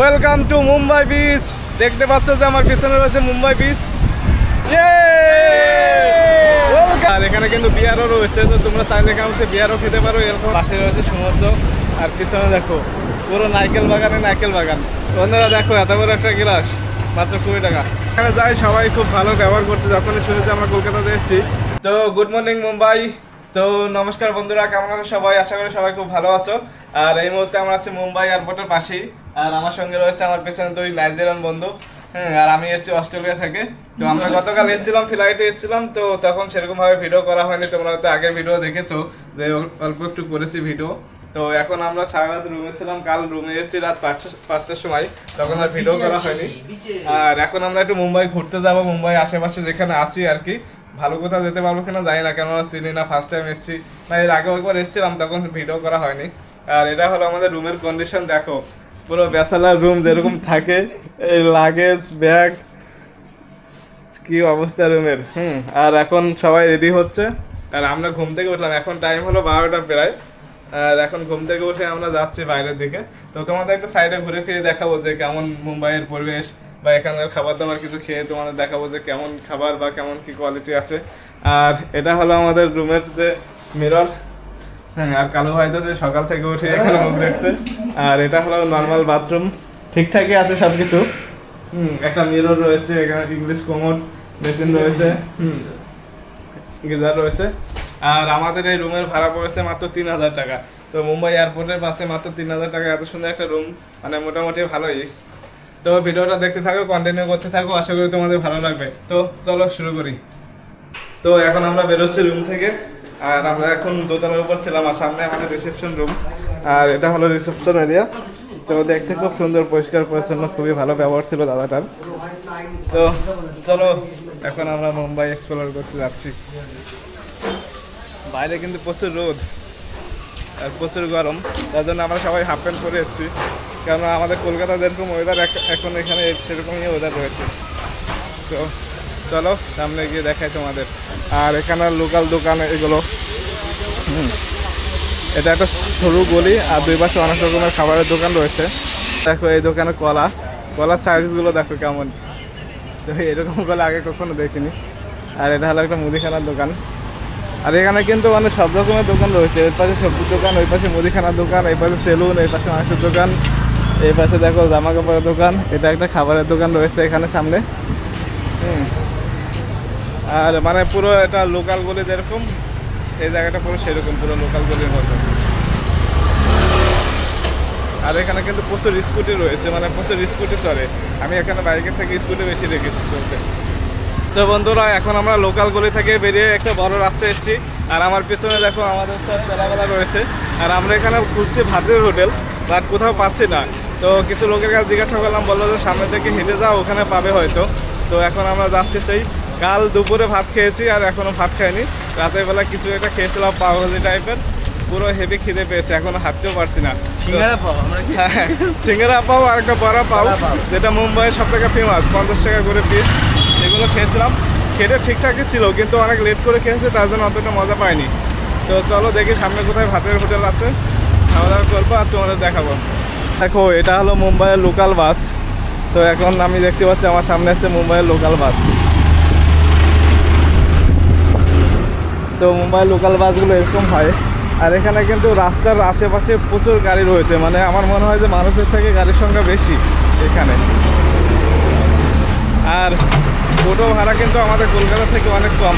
Welcome to Mumbai beach. দেখতে পাচ্ছ যে আমার পিছনে রয়েছে মুম্বাই বিচ। আর এখানে কিন্তু বিয়ারও রয়েছে, তো তোমরা চাইলে এখানে বিয়ারও খেতে পারো। এরকম পাশে রয়েছে সমুদ্র, আর পিছনে দেখো পুরো নারকেল বাগানে নারকেল বাগান। বন্ধুরা দেখো এত বড় একটা গ্লাস মাত্র 20 টাকা। এখানে যাই সবাই খুব ভালো ব্যবহার করছে, যখনই শুনেছি আমরা কলকাতাতে এসেছি। তো গুড মর্নিং মুম্বাই। তো নমস্কার বন্ধুরা, কেমন আছো সবাই? আশা করি সবাই খুব ভালো আছো। আর এই মুহূর্তে আমরা আছি মুম্বাই এয়ারপোর্টের পাশেই, আর আমার সঙ্গে রয়েছে আমার পেছনে দুই নাইজেরিয়ান বন্ধু। আর আমি এসেছি অস্ট্রেলিয়া থেকে। তো আমরা গতকাল এসেছিলাম, ফ্লাইটে এসেছিলাম, তো তখন সেরকম ভাবে ভিডিও করা হয়নি। তোমরা হয়তো আগের ভিডিও দেখেছো যে অল্প একটু করেছি ভিডিও। তো এখন আমরা সারা রাত রুমে ছিলাম, কাল রুমে এসেছি রাত 5টার সময়, তখন আর ভিডিও করা হয়নি। আর এখন আমরা একটু মুম্বাই ঘুরতে যাব, মুম্বাই আশেপাশে যেখানে আছি আর কি। ভালো কোথাও যেতে পারবো কিনা জানি না, কেননা চিনি না, ফার্স্ট টাইম এসেছি না, এর আগেও একবার এসেছিলাম, তখন ভিডিও করা হয়নি। আর এটা হলো আমাদের রুমের কন্ডিশন, দেখো পুরো ব্যাচেলার রুম যেরকম থাকে, এই লাগেজ ব্যাগ কি অবস্থা রুমের। আর এখন সবাই রেডি হচ্ছে, আর আমরা ঘুম থেকে উঠলাম, এখন টাইম হলো 12টা প্রায়। আর এখন ঘুম থেকে উঠে আমরা যাচ্ছি বাইরের দিকে। তো তোমাদের একটু সাইডে ঘুরে ফিরে দেখাবো যে কেমন মুম্বাইয়ের পরিবেশ, বা এখানকার খাবার দাবার কিছু খেয়ে তোমাদের দেখাবো যে কেমন খাবার বা কেমন কি কোয়ালিটি আছে। আর এটা হলো আমাদের রুমের যে মিরর। আর কালু ভাই তো যে সকাল থেকে উঠে এখানে মুখ দেখছে। আর এটা হলো নর্মাল বাথরুম, ঠিকঠাকই আছে সবকিছু। একটা মিরর রয়েছে, এখানে ইংলিশ কোমোড, বেসিন রয়েছে, গিজার রয়েছে। আর আমাদের এই রুমের ভাড়া পড়েছে মাত্র 3000 টাকা। তো মুম্বাই এয়ারপোর্টের পাশে মাত্র 3000 টাকা, এত সুন্দর একটা রুম, মানে মোটামুটি ভালোই। তো ভিডিওটা দেখতে থাকো, কন্টিনিউ করতে থাকো, আশা করি তোমাদের ভালো লাগবে। তো চলো শুরু করি। তো এখন আমরা বেরোচ্ছি রুম থেকে, আর আমরা এখন দোতলার উপর ছিলাম, আর সামনে আমাদের রিসেপশন রুম। আর এটা হলো রিসেপশন এরিয়া। তো দেখতে খুব সুন্দর, পরিষ্কার পরিচ্ছন্ন, খুবই ভালো ব্যবহার ছিল দাদাটার। তো চলো এখন আমরা মুম্বাই এক্সপ্লোর করতে যাচ্ছি। বাইরে কিন্তু প্রচুর রোদ আর প্রচুর গরম, তার জন্য আমরা সবাই হাফ প্যান্ট পরে এসেছি, কারণ আমাদের কলকাতা যেরকম ওয়েদার এখন এখানে সেরকমই ওয়েদার রয়েছে। তো চলো সামনে গিয়ে দেখাই তোমাদের। আর এখানে লোকাল দোকান এগুলো, এটা একটা সরু গলি, আর দুই পাশে অনেক রকমের খাবারের দোকান রয়েছে। দেখো এই দোকানে কলার সাইজগুলো দেখো কেমন, তো এরকম কলা আগে কখনো দেখিনি। আর এটা হলো একটা মুদিখানার দোকান। আর এখানে কিন্তু মানে সব রকমের দোকান রয়েছে, এর পাশে সবজির দোকান, ওই পাশে মুদিখানার দোকান, এই পাশে সেলুন, এই পাশে মাংসের দোকান, এই পাশে দেখো জামা কাপড়ের দোকান, এটা একটা খাবারের দোকান রয়েছে এখানে সামনে। আর মানে পুরো এটা লোকাল গলি যেরকম, এই জায়গাটা পুরো সেরকম, পুরো লোকাল গলির মতো। আর এখানে কিন্তু প্রচুর স্কুটি রয়েছে, মানে প্রচুর স্কুটি চলে। আমি এখানে বাইকের থেকে স্কুটি বেশি রেখেছি চলতে। তো বন্ধুরা এখন আমরা লোকাল গলি থেকে বেরিয়ে একটা বড় রাস্তায় এসেছি, আর আমার পেছনে দেখো আমাদের সব তেলাবেলা রয়েছে। আর আমরা এখানে খুঁজছি ভাতের হোটেল, বাট কোথাও পাচ্ছি না। তো কিছু লোকের কাছে জিজ্ঞাসা করলাম, বললো যে সামনে থেকে হেঁটে যাও, ওখানে পাবে হয়তো। তো এখন আমরা যাচ্ছি, সেই কাল দুপুরে ভাত খেয়েছি আর এখনো ভাত খাইনি। রাতের বেলা কিছু একটা খেয়েছিলাম পাওভাজি টাইপের, পুরো হেভি খিদে পেয়েছে, এখনো হাঁটতেও পারছি না। সিঙ্গারা পাও আর একটা বড়া পাও, যেটা মুম্বাইয়ের সব থেকে ফেমাস, 50 টাকা করে পিস। এগুলো খেয়েছিলাম, খেতে ঠিকঠাকই ছিল, কিন্তু অনেক লেট করে খেয়েছে, তার জন্য অতটা মজা পাইনি। তো চলো দেখি সামনে কোথায় ভাতের হোটেল আছে, খাওয়া দাওয়া করবো আর তোমাদের দেখাবো। দেখো এটা হলো মুম্বাইয়ের লোকাল বাস। তো এখন আমি দেখতে পাচ্ছি আমার সামনে আসছে মুম্বাইয়ের লোকাল বাস। তো মুম্বাইয়ের লোকাল বাসগুলো এরকম হয়। আর এখানে কিন্তু রাস্তার আশেপাশে প্রচুর গাড়ি রয়েছে, মানে আমার মনে হয় যে মানুষের থেকে গাড়ির সংখ্যা বেশি এখানে। আর টোটো ভাড়া কিন্তু আমাদের কলকাতা থেকে অনেক কম।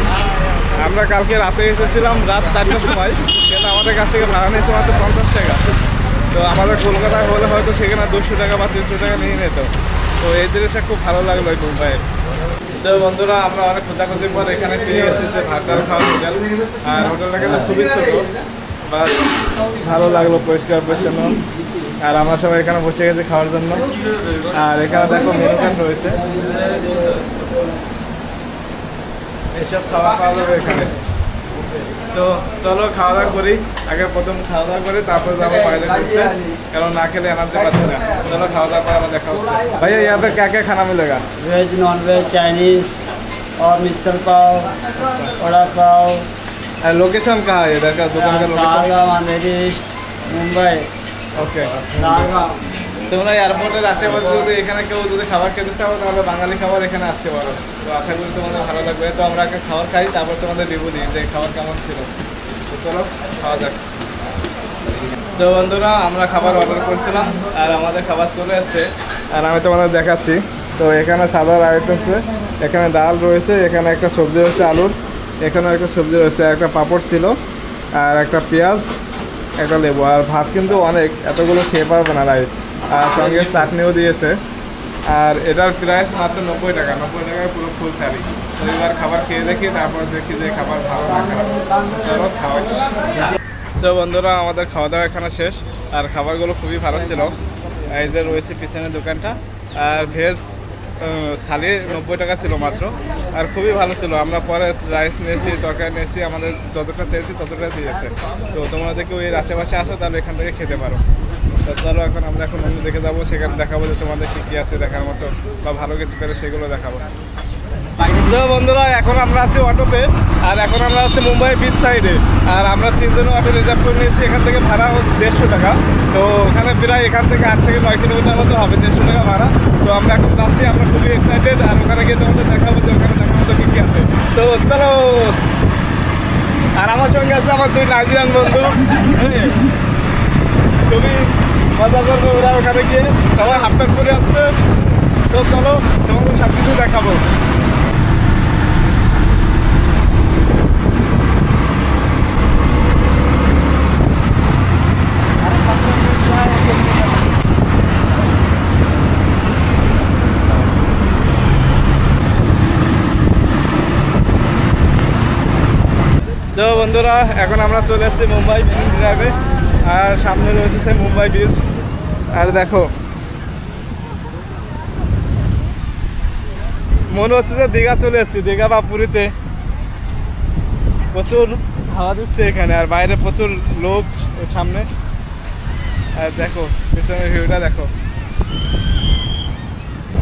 আমরা কালকে রাতে এসেছিলাম রাত 4টার সময়, কিন্তু আমাদের কাছ থেকে ভাড়া নিয়েছে মাত্র 50 টাকা। তো আমাদের কলকাতায় হলে হয়তো সেখানে 200 টাকা বা 300 টাকা নিয়ে নিত। তো এই জিনিসটা খুব ভালো লাগলো এই মুম্বাইয়ের। তো বন্ধুরা আমরা অনেক খোঁজাখুঁজির পর এখানে পেয়ে এসেছে ভাতার খাওয়ার হোটেল। আর হোটেলটা কিন্তু খুবই ছোট, বা ভালো লাগলো, পরিষ্কার পরিচ্ছন্ন। আর আমরা সবাই এখানে বসে গেছি খাওয়ার জন্য। আর এখানে দেখো মেনু কার্ড রয়েছে, এসব খাওয়া পাওয়া যাবে এখানে। তো চলো খাওয়া দাওয়া করি, আগে প্রথম খাওয়া দাওয়া করি, তারপর যাবো বাইরে ঘুরতে, কারণ না খেলে এনার্জি পাচ্ছি না। चलो खावा दावा पर দেখা হচ্ছে। भैया यहाँ पे क्या क्या खाना मिलेगा? वेज नॉन वेज चाइनीज और मिसल पाव, वड़ा पाव। लोकेशन कहाँ है इधर का दुकान का? लोकेशन सारगांव, अंधेरी ईस्ट, मुंबई। ओके, सारगांव। তোমরা এয়ারপোর্টের আশেপাশে যদি এখানে কেউ যদি খাবার খেতে চাও তাহলে বাঙালি খাবার এখানে আসতে পারো। তো আশা করি তোমাদের ভালো লাগবে। তো আমরা একটা খাবার খাই, তারপর তোমাদের রিভিউ দিই যে খাবার কেমন ছিল। তো চলো খাওয়া যাক। তো বন্ধুরা, আমরা খাবার অর্ডার করছিলাম আর আমাদের খাবার চলে আসছে আর আমি তোমাদের দেখাচ্ছি। তো এখানে সাদা রাইস আছে, এখানে ডাল রয়েছে, এখানে একটা সবজি রয়েছে আলুর, এখানে একটা সবজি রয়েছে, একটা পাঁপড় ছিল আর একটা পেঁয়াজ, একটা লেবু। আর ভাত কিন্তু অনেক, এতগুলো খেয়ে পারবে না রাইস। আর সঙ্গে চাটনিও দিয়েছে। আর এটার প্রাইস মাত্র 90 টাকা। 90 টাকায় পুরো ফুল থালি। তো এবার খাবার খেয়ে দেখি, তারপর দেখি যে খাবার ভালো না খারাপ। চলো খাওয়াই। তো বন্ধুরা, আমাদের খাওয়া দাওয়া এখানে শেষ আর খাবারগুলো খুবই ভালো ছিল। এই যে রয়েছে পিছনের দোকানটা। আর ভেজ থালি 90 টাকা ছিল মাত্র, আর খুবই ভালো ছিল। আমরা পরে রাইস নিয়েছি, তরকারি নিয়েছি, আমাদের যতটা চেয়েছি ততটা দিয়েছে। তো তোমরা দেখো এর আশেপাশে আসো তাহলে এখান থেকে খেতে পারো। তো চলো এখন আমরা অন্য দিকে যাবো, সেখানে দেখাবো যে তোমাদের কী আছে দেখার মতো বা ভালো কিছু করে সেগুলো দেখাবো। তো বন্ধুরা, এখন আমরা আছি অটোতে আর এখন আমরা আছি মুম্বাই বিচ সাইডে। আর আমরা 3 জনে অটো রিজার্ভ করে নিয়েছি। এখান থেকে ভাড়া 150 টাকা। তো ওখানে প্রায় এখান থেকে 8 থেকে 9 কিলোমিটার মতো হবে, 150 টাকা ভাড়া। তো আমরা এখন যাচ্ছি, আমরা খুবই এক্সাইটেড। আর ওখানে গিয়ে তোমাদের দেখাবো যে ওখানে দেখার মতো কী আছে। তো চলো। আর আমার সঙ্গে আছে আমার 2 নাইজেরিয়ান বন্ধু। খুবই মজা করবো ওরা ওখানে গিয়ে, সবাই হাফ প্যান্ট করে আসছে। তো চলো তোমাদের সব কিছু দেখাবো। তো বন্ধুরা, এখন আমরা চলে এসেছি মুম্বাই মেরিন ড্রাইভে। আর সামনে রয়েছে সেই মুম্বাই বিচ। আর দেখো, মনে হচ্ছে যে দীঘা চলে এসেছি, দীঘা বা পুরীতে। প্রচুর হাওয়া দিচ্ছে এখানে, আর বাইরে প্রচুর লোক সামনে। আর দেখো পিছনের ভিউটা দেখো।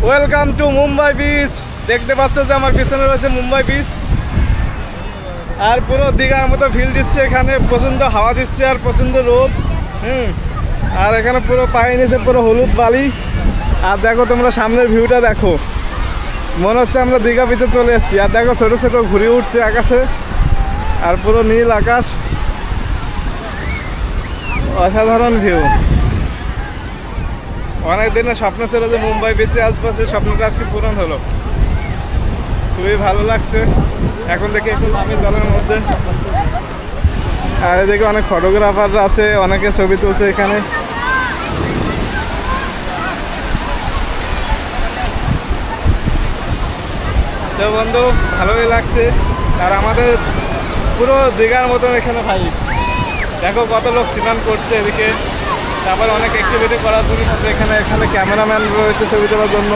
Welcome to Mumbai beach. দেখতে পাচ্ছ যে আমার পিছনে রয়েছে মুম্বাই বিচ। আর পুরো দীঘার মতো ফিল দিচ্ছে এখানে, প্রচণ্ড হাওয়া দিচ্ছে আর প্রচণ্ড রোদ। আর এখানে পুরো পায়ে নিচে পুরো হলুদ বালি। আর দেখো তোমরা সামনের ভিউটা দেখো, মনে হচ্ছে আমরা দীঘা বিচে চলে এসেছি। আর দেখো ছোটো ছোটো ঘুরে উঠছে আকাশে, আর পুরো নীল আকাশ, অসাধারণ ভিউ। অনেক দিনের স্বপ্ন ছিল যে মুম্বাই বিচে আসবো, সেই স্বপ্নটা আজকে পূরণ হলো। খুবই ভালো লাগছে। এখন থেকে একটু আমি জলের মধ্যে। আর এদিকে অনেক ফটোগ্রাফাররা আছে, অনেকে ছবি তুলছে এখানে। তো বন্ধু, ভালোই লাগছে। আর আমাদের পুরো দীঘার মতন এখানে ভাই দেখো কত লোক স্নান করছে এদিকে। তারপর অনেক অ্যাক্টিভিটি করার জন্য এখানে এখানে ক্যামেরাম্যান রয়েছে ছবি তোলার জন্য।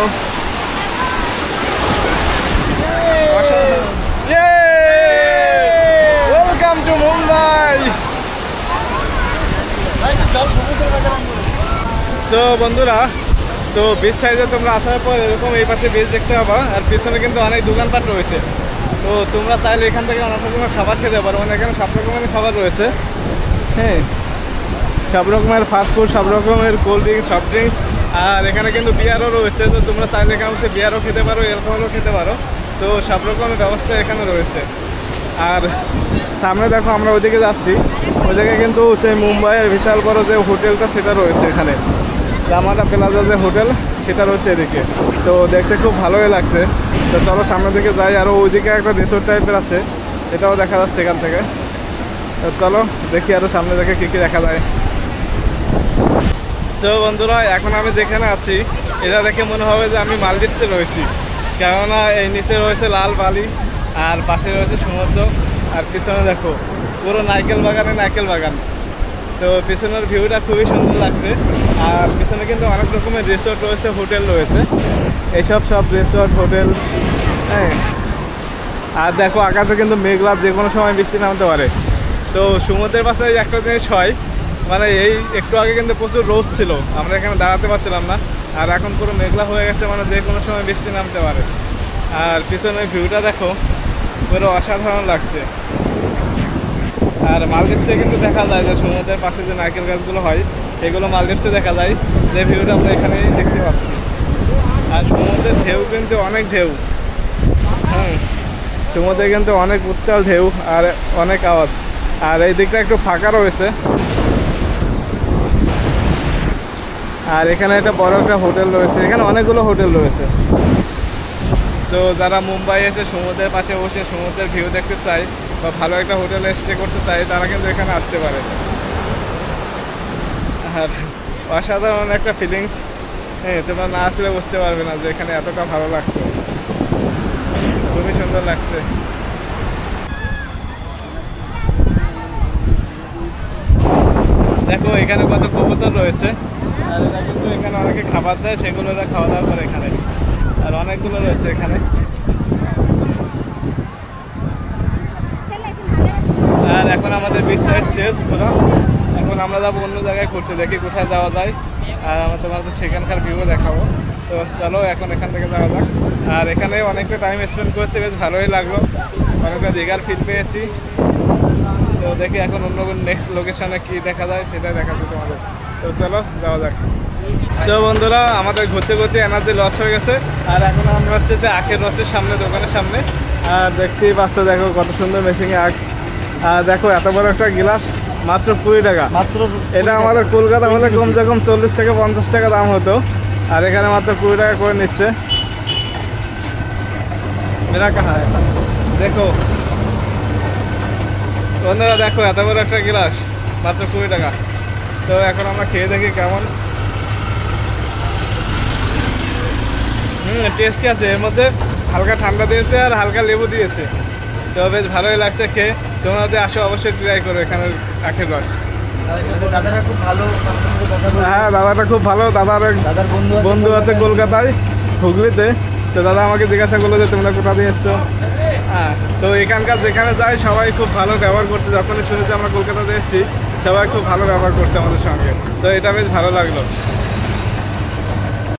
Welcome to Mumbai. তো বন্ধুরা, তো বিচ সাইডে তোমরা আসার পর এরকম এই পাশে বিচ দেখতে পাবা। আর পিছনে কিন্তু অনেক দোকানপাট রয়েছে। তো তোমরা চাইলে এখান থেকে অনেক রকমের খাবার খেতে পারো। মানে এখানে সব রকমের খাবার রয়েছে। হ্যাঁ, সব রকমের ফাস্টফুড, সব রকমের কোল্ড ড্রিঙ্কস, সফট ড্রিঙ্কস। আর এখানে কিন্তু বিয়ারও রয়েছে। তো তোমরা চাইলে এখানে বসে বিয়ারও খেতে পারো, অ্যালকোহলও খেতে পারো। তো সব রকমের ব্যবস্থা এখানে রয়েছে। আর সামনে দেখো আমরা ওইদিকে যাচ্ছি, ওই জায়গায় কিন্তু সেই মুম্বাইয়ের বিশাল বড় যে হোটেলটা সেটা রয়েছে এখানে। রামাদা প্লাজা যে হোটেল সেটা রয়েছে এদিকে। তো দেখতে খুব ভালোই লাগছে। তো চলো সামনের দিকে যাই। আরও ওইদিকে একটা রিসোর্ট টাইপের আছে, এটাও দেখা যাচ্ছে এখান থেকে। তো চলো দেখি আরও সামনে দেখে কী কী দেখা যায়। তো বন্ধুরা, এখন আমি যেখানে আছি এটা দেখে মনে হবে যে আমি মালদ্বীপে রয়েছি। কেননা এই নিচে রয়েছে লাল বালি আর পাশে রয়েছে সমুদ্র। আর পিছনে দেখো পুরো নারকেল বাগানে নারকেল বাগান। তো পিছনের ভিউটা খুবই সুন্দর লাগছে। আর পিছনে কিন্তু অনেক রকমের রিসোর্ট রয়েছে, হোটেল রয়েছে, এইসব সব রিসোর্ট হোটেল। হ্যাঁ, আর দেখো আকাশে কিন্তু মেঘলা, যে কোনো সময় বৃষ্টি নামতে পারে। তো সমুদ্রের পাশে একটা জিনিস হয়, মানে এই একটু আগে কিন্তু প্রচুর রোদ ছিল, আমরা এখানে দাঁড়াতে পারছিলাম না। আর এখন পুরো মেঘলা হয়ে গেছে, মানে যে কোনো সময় বৃষ্টি নামতে পারে। আর পিছনের ভিউটা দেখো, পুরো অসাধারণ লাগছে। আর মালদ্বীপে কিন্তু দেখা যায় যে সমুদ্রের পাশে যে নারকেল গাছগুলো হয় সেগুলো মালদ্বীপসে দেখা যায়, যে ভিউটা আমরা এখানেই দেখতে পাচ্ছি। আর সমুদ্রের ঢেউ কিন্তু অনেক ঢেউ, সমুদ্রে কিন্তু অনেক উত্তাল ঢেউ আর অনেক আওয়াজ। আর এই দিকটা একটু ফাঁকা রয়েছে। আর এখানে একটা বড় একটা হোটেল রয়েছে, এখানে অনেকগুলো হোটেল রয়েছে। তো যারা মুম্বাই এসে সমুদ্রের পাশে বসে সমুদ্রের ভিউ দেখতে চায় বা ভালো একটা হোটেলে স্টে করতে চায়, তারা কিন্তু এখানে আসতে পারে। আর অসাধারণ একটা ফিলিংস, তোমরা না আসলে বুঝতে পারবে না যে এখানে এতটা ভালো লাগছে, খুবই সুন্দর লাগছে। দেখো এখানে কত কবুতর রয়েছে, আর এরা কিন্তু এখানে অনেকে খাবার দেয়, সেগুলো এরা খাওয়া দাওয়া করে এখানে। আর অনেকগুলো রয়েছে এখানে। আর এখন আমাদের বিচ সাইড শেষ পুরো, এখন আমরা যাবো অন্য জায়গায় ঘুরতে, দেখি কোথায় যাওয়া যায়। আর আমরা তোমাদের সেখানকার ভিউ দেখাবো। তো চলো এখন এখান থেকে যাওয়া যাক। আর এখানে অনেকটা টাইম স্পেন্ড করতে বেশ ভালোই লাগলো, অনেকটা দীঘার ফিল পেয়েছি। তো দেখি এখন অন্য নেক্সট লোকেশনে কী দেখা যায় সেটাই দেখাচ্ছি তোমাদের। তো চলো যাওয়া যাক। তো বন্ধুরা, আমাদের ঘুরতে ঘুরতে এনার্জি লস হয়ে গেছে। আর এখন আমরা হচ্ছে যে আখের রসের সামনে, দোকানের সামনে। আর দেখতেই পাচ্ছ, দেখো কত সুন্দর মেশিনে আখ। আর দেখো এত বড় একটা গিলাস মাত্র 20 টাকা। মাত্র এটা আমাদের কলকাতা হলে কমসে কম 40 থেকে 50 টাকা দাম হতো, আর এখানে মাত্র 20 টাকা করে নিচ্ছে। মেরা কাহা হ্যায়? দেখো বন্ধুরা, দেখো এত বড় একটা গিলাস মাত্র 20 টাকা। তো এখন আমরা খেয়ে দেখি কেমন। টেস্টি আছে, এর মধ্যে হালকা ঠান্ডা দিয়েছে আর হালকা লেবু দিয়েছে। তো বেশ ভালোই লাগছে খেয়ে। তোমরা যদি আসো অবশ্যই ট্রাই করো এখানের আখের রস। দাদারা খুব ভালো। হ্যাঁ, দাদাটা খুব ভালো। দাদার বন্ধু আছে কলকাতায়, হুগলিতে। তো দাদা আমাকে জিজ্ঞাসা করলো যে তোমরা কোথা দিয়ে এসছো। হ্যাঁ, তো এখানকার যেখানে যাই সবাই খুব ভালো ব্যবহার করছে। যখনই শুনেছি আমরা কলকাতাতে এসেছি, সবাই খুব ভালো ব্যবহার করছে আমাদের সঙ্গে। তো এটা বেশ ভালো লাগলো।